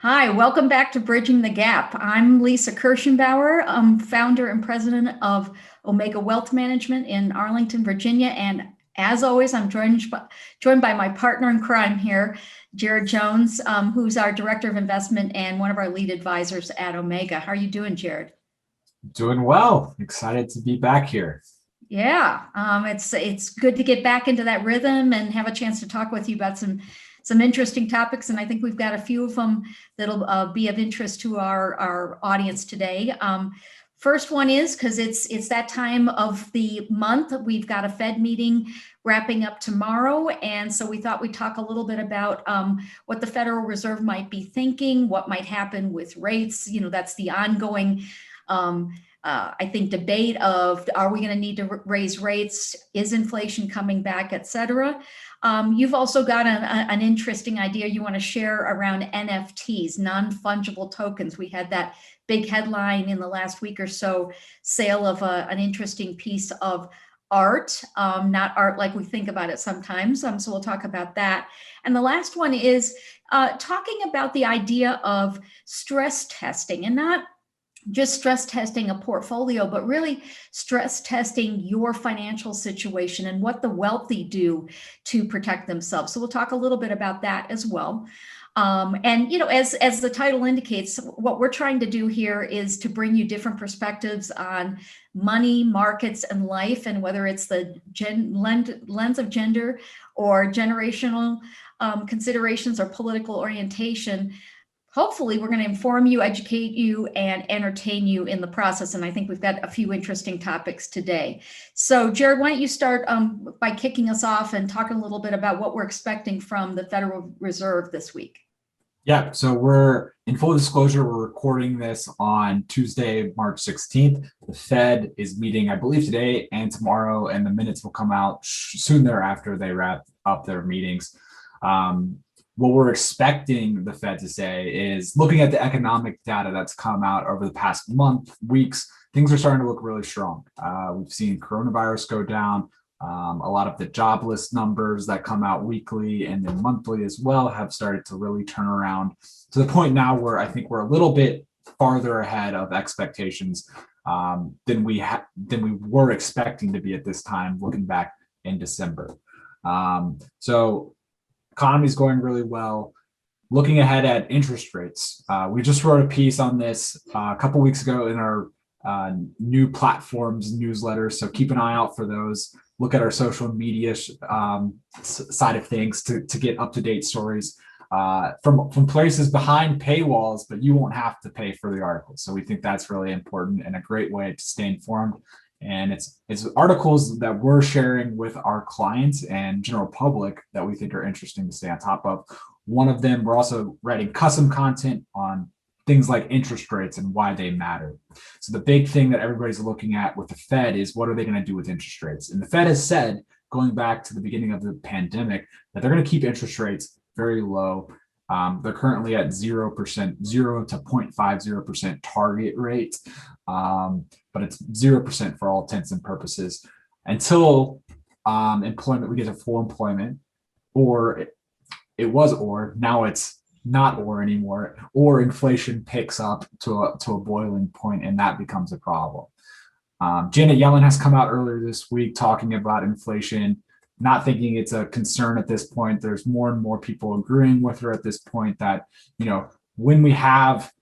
Hi, welcome back to Bridging the Gap. I'm Lisa Kirschenbauer, founder and president of Omega Wealth Management in Arlington, Virginia. And as always, I'm joined by my partner in crime here, Jared Jones, who's our director of investment and one of our lead advisors at Omega. How are you doing, Jared? Doing well. Excited to be back here. Yeah, it's good to get back into that rhythm and have a chance to talk with you about some interesting topics, and I think we've got a few of them that'll be of interest to our audience today. First one is because it's that time of the month. We've got a Fed meeting wrapping up tomorrow, and so we thought we'd talk a little bit about what the Federal Reserve might be thinking, what might happen with rates. You know, that's the ongoing I think debate of, are we going to need to raise rates? Is inflation coming back, et cetera? You've also got an interesting idea you want to share around NFTs, non-fungible tokens. We had that big headline in the last week or so, sale of an interesting piece of art, not art like we think about it sometimes. So we'll talk about that. And the last one is talking about the idea of stress testing, and not just stress testing a portfolio, but really stress testing your financial situation and what the wealthy do to protect themselves. So we'll talk a little bit about that as well. And, you know, as the title indicates, what we're trying to do here is to bring you different perspectives on money, markets, and life, and whether it's the lens of gender or generational considerations or political orientation. Hopefully, we're going to inform you, educate you, and entertain you in the process. And I think we've got a few interesting topics today. So, Jared, why don't you start by kicking us off and talking a little bit about what we're expecting from the Federal Reserve this week? Yeah, so we're in full disclosure, we're recording this on Tuesday, March 16th. The Fed is meeting, I believe, today and tomorrow, and the minutes will come out soon thereafter they wrap up their meetings. What we're expecting the Fed to say is, looking at the economic data that's come out over the past month, weeks, things are starting to look really strong. We've seen coronavirus go down. A lot of the jobless numbers that come out weekly and then monthly as well have started to really turn around to the point now where I think we're a little bit farther ahead of expectations than we were expecting to be at this time, looking back in December. So economy is going really well. Looking ahead at interest rates, we just wrote a piece on this a couple weeks ago in our new platforms newsletter, so keep an eye out for those. Look at our social media side of things to get up-to-date stories from places behind paywalls, but you won't have to pay for the articles. So we think that's really important and a great way to stay informed. And it's articles that we're sharing with our clients and general public that we think are interesting to stay on top of. One of them, we're also writing custom content on things like interest rates and why they matter. So the big thing that everybody's looking at with the Fed is, what are they going to do with interest rates? And the Fed has said, going back to the beginning of the pandemic, that they're going to keep interest rates very low. They're currently at 0%, 0 to 0.50% target rate, but it's 0% for all intents and purposes until employment, we get to full employment, or it was, or now it's not or anymore, or inflation picks up to a boiling point, and that becomes a problem. Janet Yellen has come out earlier this week talking about inflation, not thinking it's a concern at this point. There's more and more people agreeing with her at this point that, you know, when we have,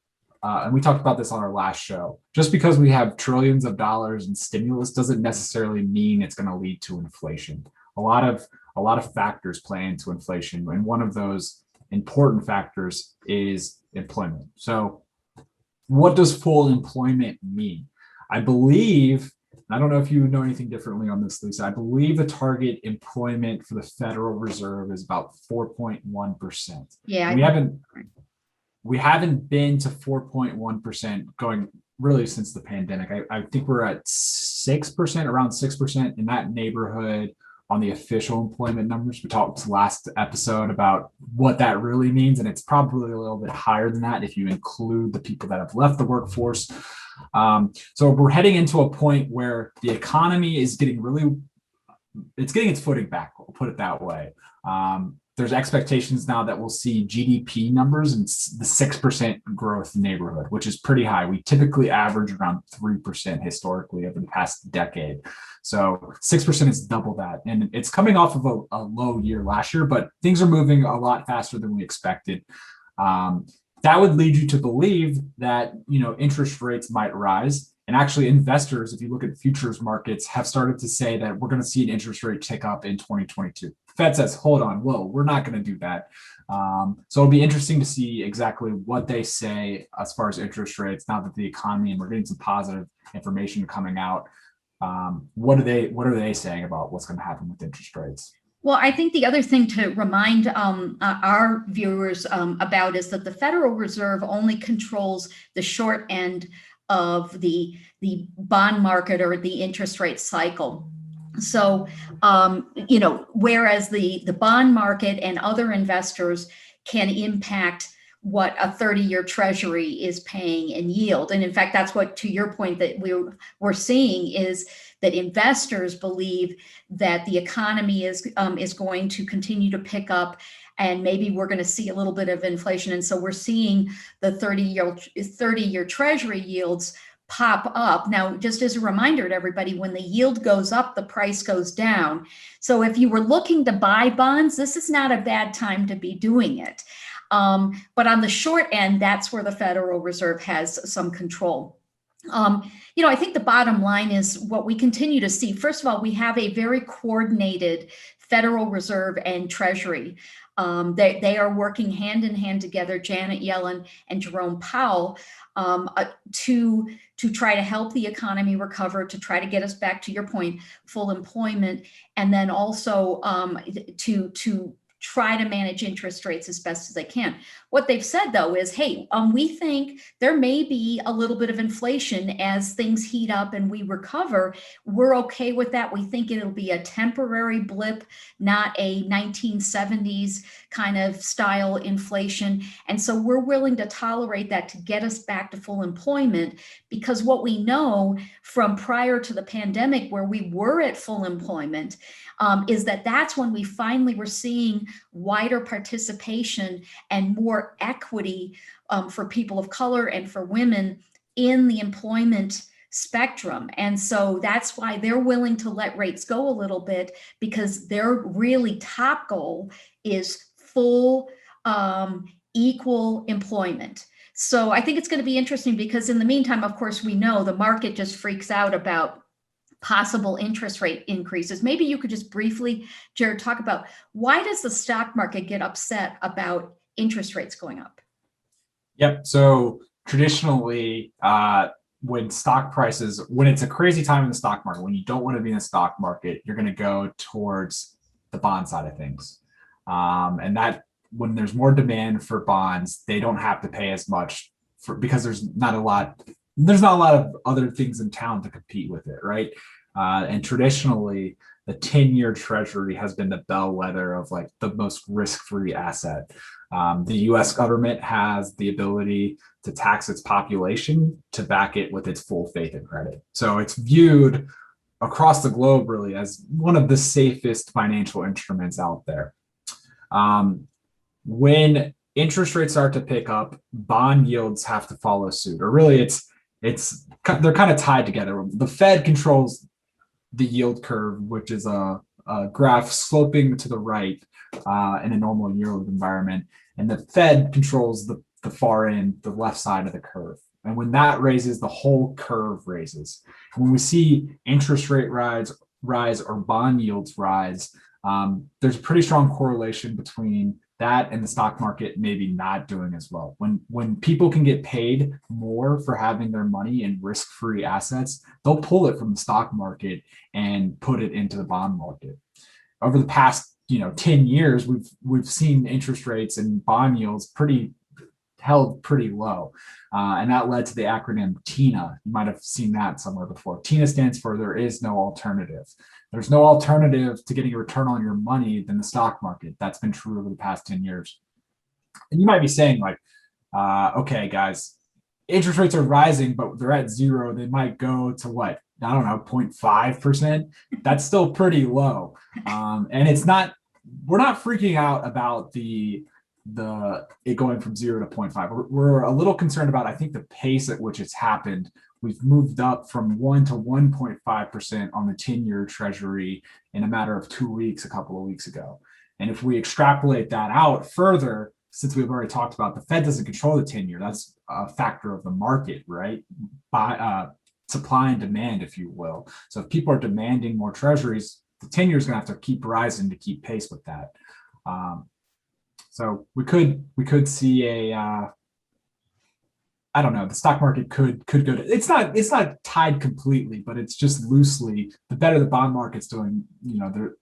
and we talked about this on our last show, just because we have trillions of dollars in stimulus doesn't necessarily mean it's going to lead to inflation. A lot of factors play into inflation, and one of those important factors is employment. So what does full employment mean? I believe, I don't know if you know anything differently on this, Lisa, I believe the target employment for the Federal Reserve is about 4.1%. Yeah, we haven't been to 4.1% going really since the pandemic. I think we're at 6%, around 6% in that neighborhood on the official employment numbers. We talked last episode about what that really means, and it's probably a little bit higher than that if you include the people that have left the workforce. So we're heading into a point where the economy is getting its footing back, we'll put it that way. there's expectations now that we'll see GDP numbers in the 6% growth neighborhood, which is pretty high. We typically average around 3% historically over the past decade. So 6% is double that. And it's coming off of a low year last year, but things are moving a lot faster than we expected. That would lead you to believe that, interest rates might rise. And actually investors, if you look at futures markets, have started to say that we're going to see an interest rate tick up in 2022. Fed says, hold on, whoa, we're not going to do that. So it'll be interesting to see exactly what they say as far as interest rates now that the economy, and we're getting some positive information coming out. What are they saying about what's going to happen with interest rates? Well, I think the other thing to remind our viewers about is that the Federal Reserve only controls the short end of the bond market or the interest rate cycle. So, whereas the bond market and other investors can impact what a 30-year treasury is paying in yield. And in fact, that's what, to your point, that we're seeing is that investors believe that the economy is going to continue to pick up, and maybe we're going to see a little bit of inflation. And so we're seeing the 30-year treasury yields pop up. Now, just as a reminder to everybody, when the yield goes up, the price goes down. So if you were looking to buy bonds, this is not a bad time to be doing it. But on the short end, that's where the Federal Reserve has some control. I think the bottom line is what we continue to see. First of all, we have a very coordinated Federal Reserve and Treasury. They are working hand in hand together, Janet Yellen and Jerome Powell, to try to help the economy recover, to try to get us back, to your point, full employment, and then also to try to manage interest rates as best as they can. What they've said, though, is, hey, we think there may be a little bit of inflation as things heat up and we recover. We're okay with that. We think it'll be a temporary blip, not a 1970s kind of style inflation. And so we're willing to tolerate that to get us back to full employment, because what we know from prior to the pandemic, where we were at full employment, is that that's when we finally were seeing wider participation and more equity for people of color and for women in the employment spectrum. And so that's why they're willing to let rates go a little bit, because their really top goal is full equal employment. So I think it's going to be interesting, because in the meantime, of course, we know the market just freaks out about possible interest rate increases. Maybe you could just briefly, Jared, talk about why does the stock market get upset about interest rates going up? Yep. So traditionally, when it's a crazy time in the stock market, when you don't want to be in the stock market, you're going to go towards the bond side of things. And that when there's more demand for bonds, they don't have to pay as much because there's not a lot of other things in town to compete with it, right? And traditionally, the 10-year treasury has been the bellwether of like the most risk-free asset. The US government has the ability to tax its population to back it with its full faith and credit. So it's viewed across the globe really as one of the safest financial instruments out there. When interest rates start to pick up, bond yields have to follow suit, or really they're kind of tied together. The Fed controls the yield curve, which is a graph sloping to the right in a normal yield environment, and the Fed controls the far end, the left side of the curve. And when that raises, the whole curve raises. When we see interest rate rise or bond yields rise, there's a pretty strong correlation between that and the stock market maybe not doing as well. When people can get paid more for having their money in risk-free assets, they'll pull it from the stock market and put it into the bond market. Over the past 10 years, we've seen interest rates and bond yields held pretty low. And that led to the acronym TINA. You might have seen that somewhere before. TINA stands for there is no alternative. There's no alternative to getting a return on your money than the stock market. That's been true over the past 10 years. And you might be saying like, okay, guys, interest rates are rising, but they're at zero. They might go to what? I don't know, 0.5%. That's still pretty low. And it's not we're not freaking out about it going from 0 to 0.5. We're a little concerned about, I think, the pace at which it's happened. We've moved up from 1 to 1.5% on the 10-year treasury in a matter of 2 weeks, a couple of weeks ago. And if we extrapolate that out further, since we've already talked about the Fed doesn't control the 10-year, that's a factor of the market, right? By supply and demand, if you will. So if people are demanding more treasuries, the 10-year is going to have to keep rising to keep pace with that. So we could see a I don't know, the stock market could go to, it's not tied completely, but it's just loosely, the better the bond market's doing,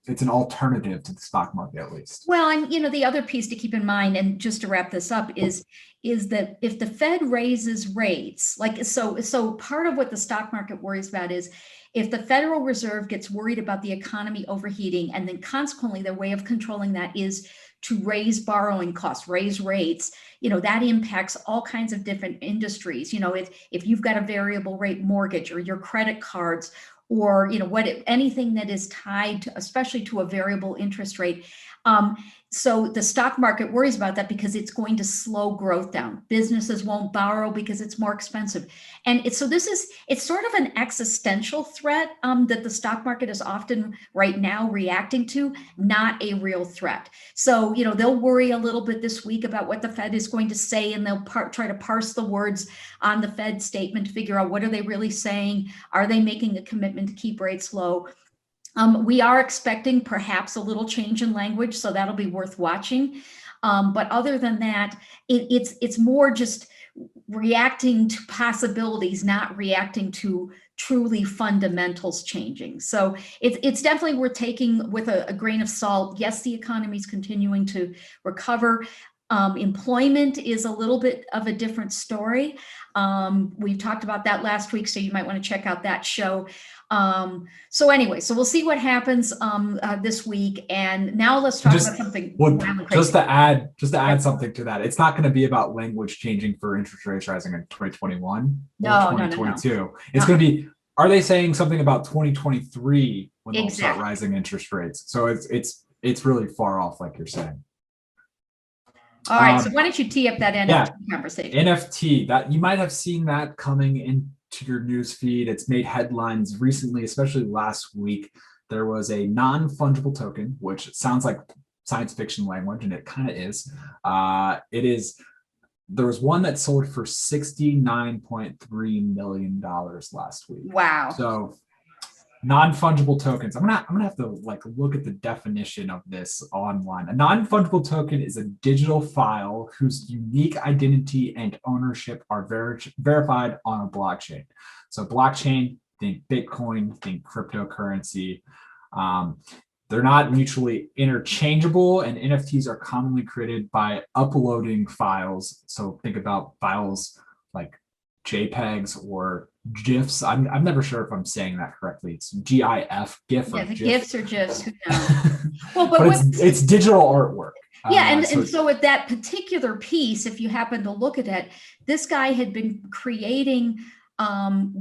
it's an alternative to the stock market at least. Well, and the other piece to keep in mind, and just to wrap this up, is that if the Fed raises rates, so part of what the stock market worries about is if the Federal Reserve gets worried about the economy overheating, and then consequently their way of controlling that is to raise borrowing costs, raise rates, that impacts all kinds of different industries. If you've got a variable rate mortgage or your credit cards, or anything that is tied to, especially to a variable interest rate. So the stock market worries about that because it's going to slow growth down. Businesses won't borrow because it's more expensive. And it's sort of an existential threat that the stock market is often right now reacting to, not a real threat. So, they'll worry a little bit this week about what the Fed is going to say, and they'll try to parse the words on the Fed statement to figure out what are they really saying? Are they making a commitment to keep rates low? We are expecting perhaps a little change in language, so that'll be worth watching. But other than that, it's more just reacting to possibilities, not reacting to truly fundamentals changing. So it's definitely worth taking with a grain of salt. Yes, the economy is continuing to recover. Employment is a little bit of a different story. We talked about that last week, so you might want to check out that show. So anyway, so we'll see what happens this week. And now let's talk about something. Just to add something to that, it's not going to be about language changing for interest rates rising in 2021 or 2022. No. It's going to be, are they saying something about 2023 when they'll start rising interest rates? So it's really far off, like you're saying. All right, so why don't you tee up that NFT conversation? NFT, that you might have seen that coming into your news feed. It's made headlines recently, especially last week. There was a non-fungible token, which sounds like science fiction language, and it kind of is. There was one that sold for $69.3 million last week. Wow. So non-fungible tokens. I'm gonna have to look at the definition of this online. A non-fungible token is a digital file whose unique identity and ownership are verified on a blockchain. So blockchain, think Bitcoin, think cryptocurrency. They're not mutually interchangeable, and NFTs are commonly created by uploading files. So think about files like JPEGs or GIFs. I'm never sure if I'm saying that correctly. It's GIF, GIF, yeah, or the GIF. GIFs or GIFs. Who knows? Well, but it's digital artwork. Yeah, and so with that particular piece, if you happen to look at it, this guy had been creating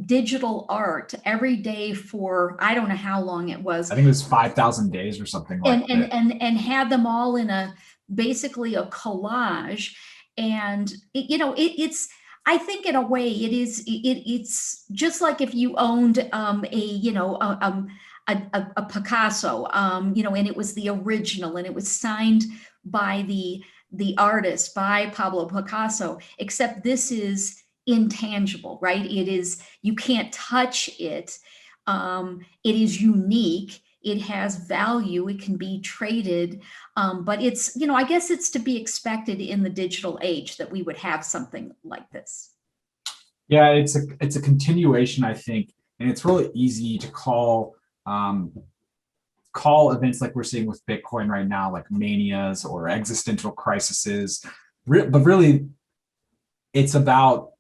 digital art every day for I don't know how long it was. I think it was 5,000 days or something like that. And had them all in basically a collage, and it's. I think in a way it's just like if you owned a Picasso, and it was the original and it was signed by the artist, by Pablo Picasso, except this is intangible, right? You can't touch it. It is unique. It has value. It can be traded. But it's, I guess it's to be expected in the digital age that we would have something like this. Yeah, it's a continuation, I think. And it's really easy to call events like we're seeing with Bitcoin right now, like manias or existential crises. But really, it's about,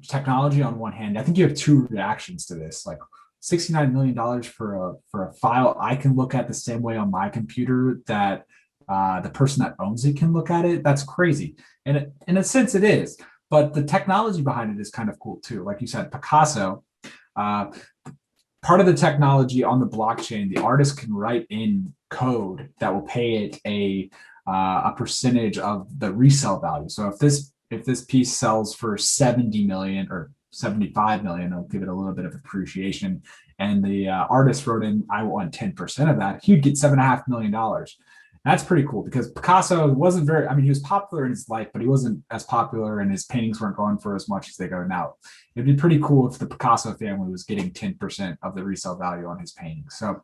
technology on one hand. I think you have two reactions to this. Like, $69 million for a file I can look at the same way on my computer that the person that owns it can look at it. That's crazy. And in a sense it is, but the technology behind it is kind of cool too. Like you said, Picasso, part of the technology on the blockchain, the artist can write in code that will pay it a percentage of the resale value. So if this piece sells for 70 million or 75 million, it'll give it a little bit of appreciation. And the artist wrote in, I want 10% of that, he'd get $7.5 million. That's pretty cool because Picasso wasn't very, I mean, he was popular in his life, but he wasn't as popular and his paintings weren't going for as much as they go now. It'd be pretty cool if the Picasso family was getting 10% of the resale value on his paintings. So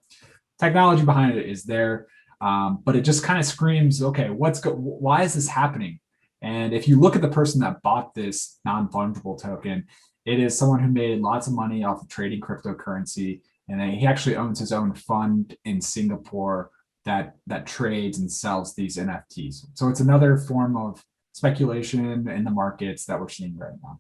technology behind it is there, but it just kind of screams, okay, why is this happening? And if you look at the person that bought this non-fungible token, it is someone who made lots of money off of trading cryptocurrency. And he actually owns his own fund in Singapore that trades and sells these NFTs. So it's another form of speculation in the markets that we're seeing right now.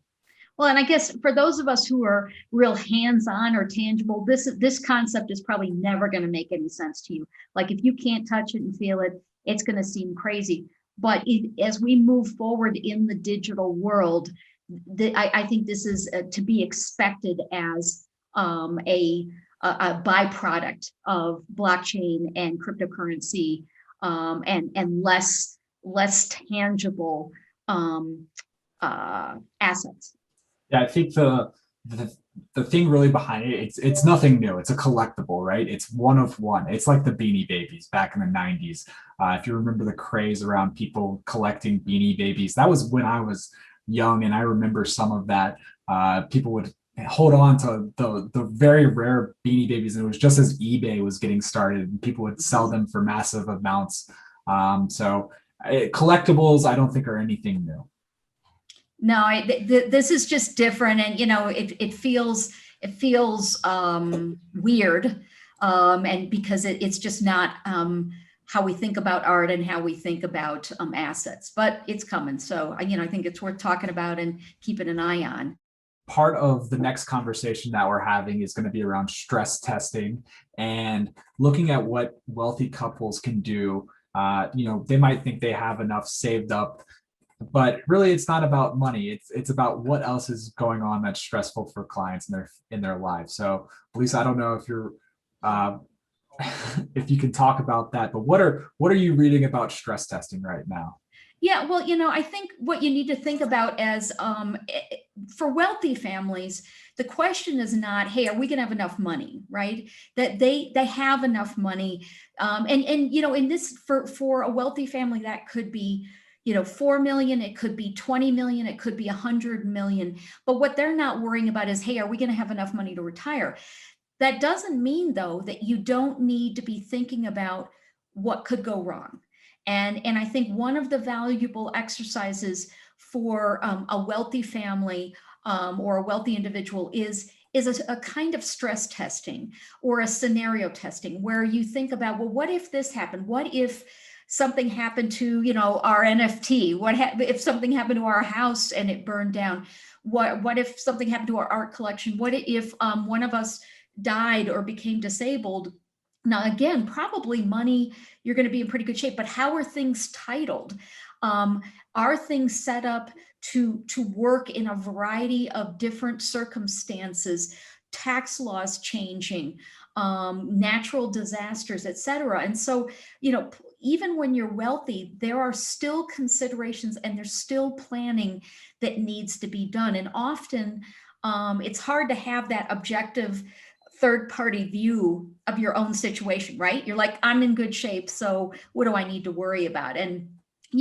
Well, and I guess for those of us who are real hands-on or tangible, this concept is probably never going to make any sense to you. Like if you can't touch it and feel it, it's going to seem crazy. But as we move forward in the digital world, I think this is to be expected as a byproduct of blockchain and cryptocurrency, and less tangible assets. Yeah, I think the thing really behind it, it's nothing new. It's a collectible, right? It's one of one. It's like the Beanie Babies back in the 90s. If you remember the craze around people collecting Beanie Babies, that was when I was young, and I remember some of that. People would hold on to the very rare Beanie Babies, and it was just as eBay was getting started, and people would sell them for massive amounts. Collectibles, I don't think are anything new. No, this is just different, and it feels weird, and because it's just not how we think about art and how we think about assets. But it's coming, so I think it's worth talking about and keeping an eye on. Part of the next conversation that we're having is going to be around stress testing and looking at what wealthy couples can do. They might think they have enough saved up, but really it's not about money. It's about what else is going on that's stressful for clients in their lives. So Lisa, I don't know if you're if you can talk about that, but what are you reading about stress testing right now? Yeah, well, I think what you need to think about as for wealthy families, the question is not, hey, are we going to have enough money, right? That they have enough money, and in this for a wealthy family that could be 4 million, it could be 20 million, it could be 100 million. But what they're not worrying about is, hey, are we going to have enough money to retire? That doesn't mean, though, that you don't need to be thinking about what could go wrong. And I think one of the valuable exercises for a wealthy family or a wealthy individual is a kind of stress testing or a scenario testing where you think about, well, what if this happened? What if something happened to our NFT? If something happened to our house and it burned down? What if something happened to our art collection? What if one of us died or became disabled? Now, again, probably money, you're going to be in pretty good shape, but how are things titled? Are things set up to work in a variety of different circumstances, tax laws changing, natural disasters, et cetera? And so, even when you're wealthy, there are still considerations and there's still planning that needs to be done. And often it's hard to have that objective third-party view of your own situation, right? You're like, I'm in good shape, so what do I need to worry about? And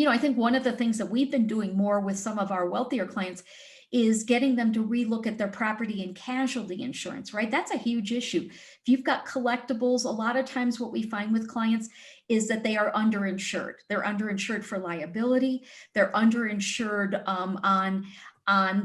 I think one of the things that we've been doing more with some of our wealthier clients is getting them to relook at their property and casualty insurance, right? That's a huge issue. If you've got collectibles, a lot of times what we find with clients is that they are underinsured. They're underinsured for liability. They're underinsured on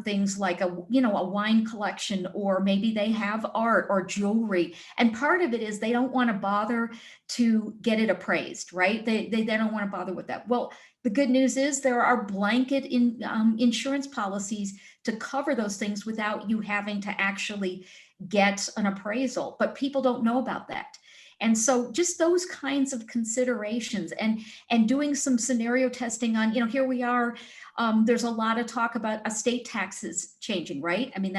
things like a wine collection, or maybe they have art or jewelry. And part of it is they don't want to bother to get it appraised, right? They don't want to bother with that. Well, the good news is there are blanket insurance policies to cover those things without you having to actually get an appraisal, but people don't know about that. And so just those kinds of considerations and doing some scenario testing on, here we are, there's a lot of talk about estate taxes changing, right? I mean,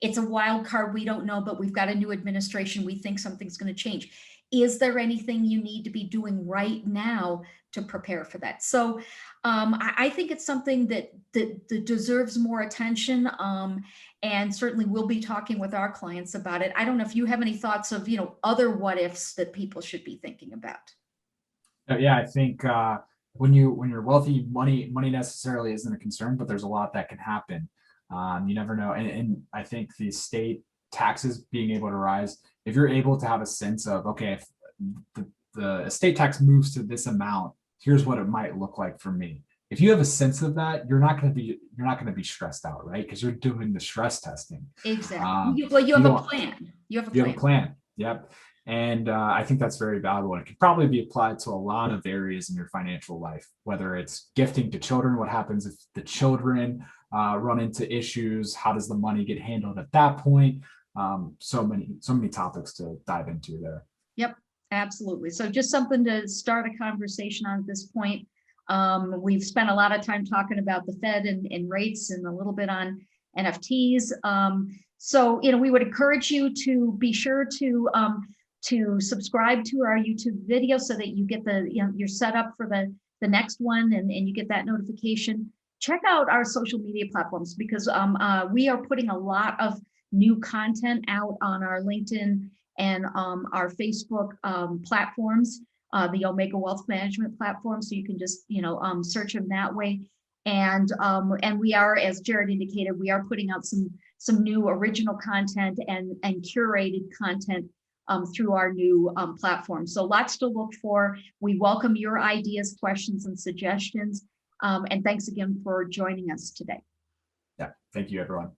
it's a wild card. We don't know, but we've got a new administration. We think something's going to change. Is there anything you need to be doing right now to prepare for that? So I think it's something that deserves more attention, and certainly we'll be talking with our clients about it. I don't know if you have any thoughts of, other what ifs that people should be thinking about. Yeah, I think when you're wealthy, money necessarily isn't a concern, but there's a lot that can happen. You never know, and I think the state taxes being able to rise, if you're able to have a sense of, okay, if the estate tax moves to this amount, here's what it might look like for me. If you have a sense of that, you're not going to be stressed out, right? Because you're doing the stress testing. Exactly. Well, you have a plan. You have a plan. Yep. And I think that's very valuable. And it could probably be applied to a lot of areas in your financial life, whether it's gifting to children. What happens if the children run into issues? How does the money get handled at that point? So many topics to dive into there. Yep, absolutely. So just something to start a conversation on at this point. We've spent a lot of time talking about the Fed and rates and a little bit on NFTs. So, we would encourage you to be sure to subscribe to our YouTube video so that you get you're set up for the next one and you get that notification. Check out our social media platforms because we are putting a lot of new content out on our LinkedIn and our Facebook platforms, the Omega Wealth Management platform. So you can just, search them that way. And we are, as Jared indicated, we are putting out some new original content and curated content through our new platform. So lots to look for. We welcome your ideas, questions, and suggestions. And thanks again for joining us today. Yeah, thank you, everyone.